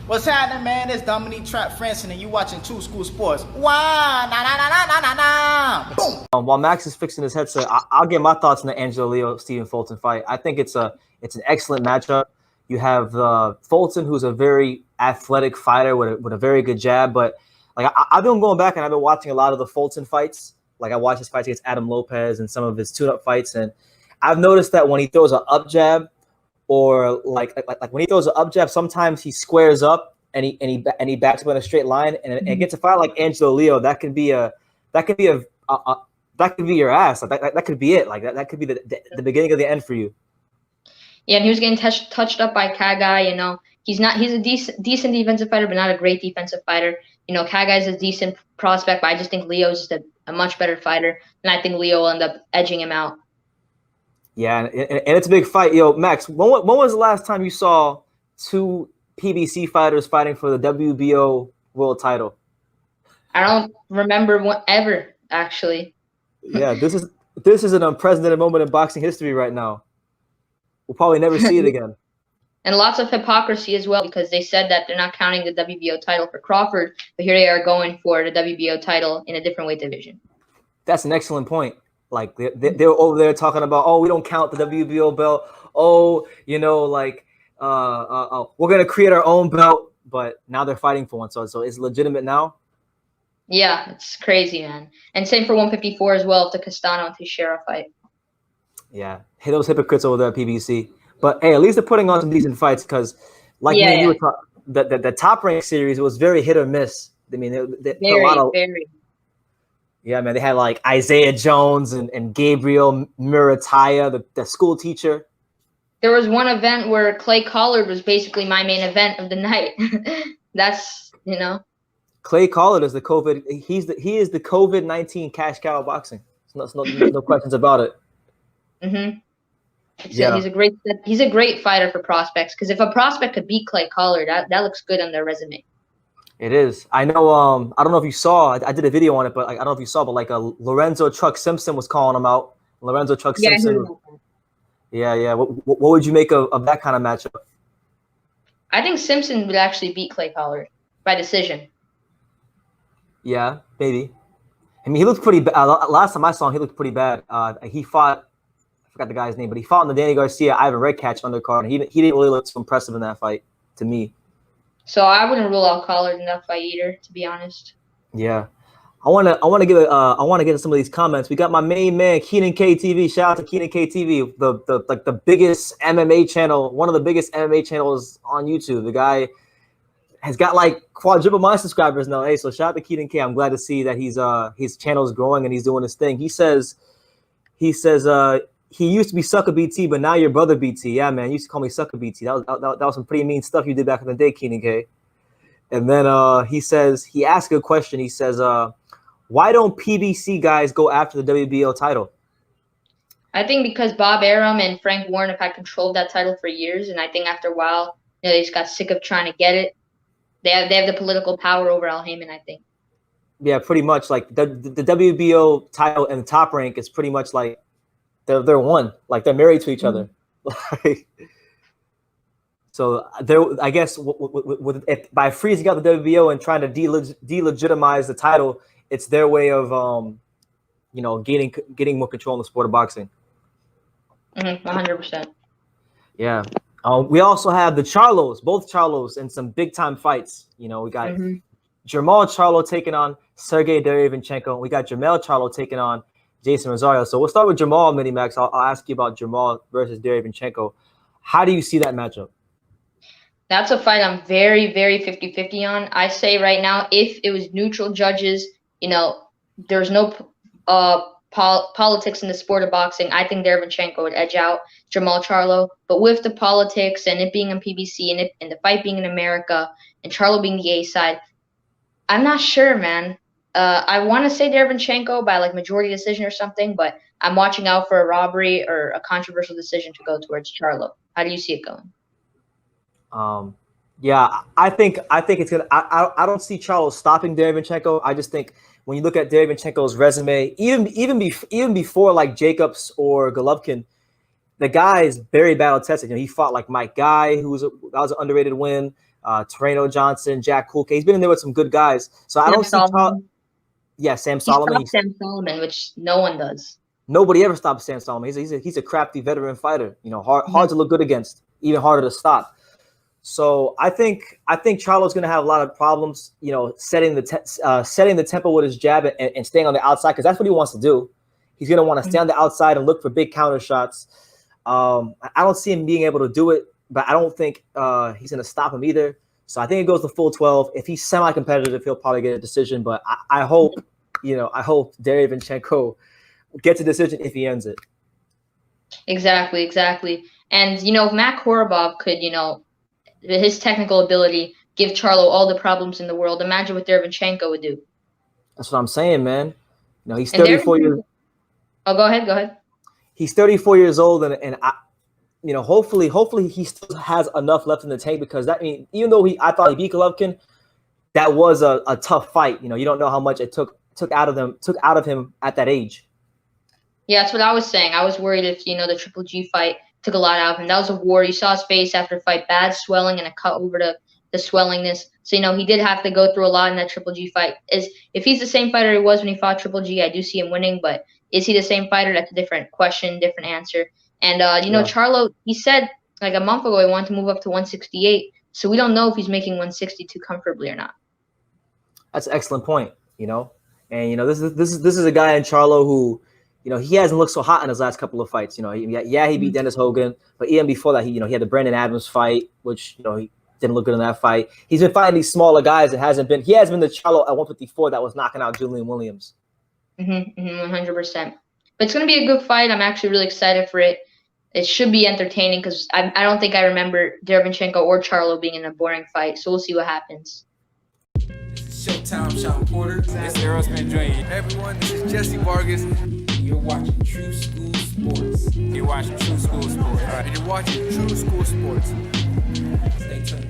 What's happening, man? It's Dominique Trap Franson, and you watching Two School Sports. Wow, na na na na na na na. Boom. While Max is fixing his headset, I'll get my thoughts on the Angelo Stephen Fulton fight. I think it's an excellent matchup. You have Fulton, who's a very athletic fighter with a very good jab. But like I've been going back and I've been watching a lot of the Fulton fights. Like I watched his fights against Adam Lopez and some of his tune-up fights, and I've noticed that when he throws an up jab, or like when he throws an up jab, sometimes he squares up and he backs up in a straight line, and against a fighter like Angelo Leo, that could be your ass. That could be it. Like that could be the beginning of the end for you. Yeah, and he was getting touched up by Kagai. You know, he's a decent defensive fighter, but not a great defensive fighter. You know, Kagai's a decent prospect, but I just think Leo's just a much better fighter, and I think Leo will end up edging him out. Yeah, and it's a big fight. Yo, Max, when was the last time you saw two PBC fighters fighting for the WBO world title? I don't remember one ever, actually. Yeah, this is an unprecedented moment in boxing history right now. We'll probably never see it again. And lots of hypocrisy as well, because they said that they're not counting the WBO title for Crawford, but here they are going for the WBO title in a different weight division. That's an excellent point. Like they're over there talking about, oh, we don't count the WBO belt. Oh, you know, like we're gonna create our own belt, but now they're fighting for one. So it's legitimate now. Yeah, it's crazy, man. And same for 154 as well, the Castano and Teixeira fight. Yeah, hey, those hypocrites over there at PBC. But hey, at least they're putting on some decent fights, because like you were talking, the top rank series was very hit or miss. I mean, they put a lot of. Very. Yeah, man, they had like Isaiah Jones and Gabriel Murataya, the school teacher. There was one event where Clay Collard was basically my main event of the night. That's, you know. Clay Collard is the COVID. He is the COVID-19 cash cow of boxing. No questions about it. Mm-hmm. He's a great fighter for prospects, because if a prospect could beat Clay Collard, that looks good on their resume. It is. I know. I don't know if you saw. I did a video on it, but I don't know if you saw. But like Lorenzo Truck Simpson was calling him out. Lorenzo Truck Simpson. Yeah. What would you make of that kind of matchup? I think Simpson would actually beat Clay Collard by decision. Yeah, maybe. I mean, he looked pretty bad. Last time I saw him, he looked pretty bad. He fought. I forgot the guy's name, but he fought in the Danny Garcia Ivan Redkach undercard, and he didn't really look so impressive in that fight to me. So I wouldn't rule out Collard in that fight either, to be honest. Yeah, I want to get to some of these comments. We got my main man Keenan KTV. Shout out to Keenan KTV, the biggest MMA channel, one of the biggest MMA channels on YouTube. The guy has got like quadruple my subscribers now. Hey, so shout out to Keenan K. I'm glad to see that his channel is growing and he's doing his thing. He says he used to be Sucker BT, but now you're Brother BT. Yeah, man, you used to call me Sucker BT. That was some pretty mean stuff you did back in the day, Keenan K. And then he asked a question. He says, why don't PBC guys go after the WBO title? I think because Bob Arum and Frank Warren have had control of that title for years, and I think after a while, you know, they just got sick of trying to get it. They have the political power over Al Heyman, I think. Yeah, pretty much. Like the WBO title and the top rank is pretty much like they're one. Like they're married to each other. So I guess by freezing out the WBO and trying to delegitimize the title, it's their way of getting more control in the sport of boxing. 100%. Yeah. We also have both Charlos, in some big time fights. You know, we got Jermall Charlo taking on Sergiy Dervyanchenko. We got Jermall Charlo taking on Jason Rosario. So we'll start with Jermall, Minimax. I'll ask you about Jermall versus Dervyanchenko. How do you see that matchup? That's a fight I'm very, very 50-50 on. I say right now, if it was neutral judges, you know, there's no politics in the sport of boxing, I think Dervyanchenko would edge out Jermall Charlo. But with the politics and it being on PBC and the fight being in America and Charlo being the A side, I'm not sure, man. I want to say Dervyanchenko by like majority decision or something, but I'm watching out for a robbery or a controversial decision to go towards Charlo. How do you see it going? Yeah, I think it's gonna. I don't see Charlo stopping Dervyanchenko. I just think when you look at Dervyanchenko's resume, even before like Jacobs or Golovkin, the guy is very battle tested. You know, he fought like Mike Guy, that was an underrated win. Torreno Johnson, Jack Kulke. He's been in there with some good guys. So I don't see Charlo. Yeah, Sam Solomon. He stopped Sam Solomon, which no one does. Nobody ever stops Sam Solomon. He's a crafty veteran fighter. You know, hard to look good against, even harder to stop. So I think Charlo's going to have a lot of problems. You know, setting the tempo with his jab and staying on the outside, because that's what he wants to do. He's going to want to stay on the outside and look for big counter shots. I don't see him being able to do it, but I don't think he's going to stop him either. So I think it goes to full 12. If he's semi-competitive, he'll probably get a decision. But I hope Dervyanchenko gets a decision if he ends it. Exactly. And, you know, if Matt Korobov could, you know, his technical ability give Charlo all the problems in the world, imagine what Dervyanchenko would do. That's what I'm saying, man. You know, he's 34 years. Oh, go ahead. He's 34 years old, and you know, hopefully he still has enough left in the tank, because even though I thought he beat Golovkin, that was a tough fight. You know, you don't know how much it took out of him at that age. Yeah, that's what I was saying. I was worried if, you know, the Triple G fight took a lot out of him. That was a war. You saw his face after the fight, bad swelling and a cut over to the swellingness. So, you know, he did have to go through a lot in that Triple G fight. If he's the same fighter he was when he fought Triple G, I do see him winning, but is he the same fighter? That's a different question, different answer. And, you know, Charlo, he said like a month ago he wanted to move up to 168. So we don't know if he's making 162 comfortably or not. That's an excellent point, you know. And, you know, this is a guy in Charlo who, you know, he hasn't looked so hot in his last couple of fights. You know, he beat Dennis Hogan, but even before that, he had the Brandon Adams fight, which, you know, he didn't look good in that fight. He's been fighting these smaller guys and he has been the Charlo at 154 that was knocking out Julian Williams. 100%. But it's going to be a good fight. I'm actually really excited for it. It should be entertaining, because I don't think I remember Dervyanchenko or Charlo being in a boring fight. So we'll see what happens. Showtime, Sean Porter. It's Aerosmith Joy. Hey everyone, this is Jesse Vargas. You're watching True School Sports. You're watching True School Sports. All right, and you're watching True School Sports. Stay tuned.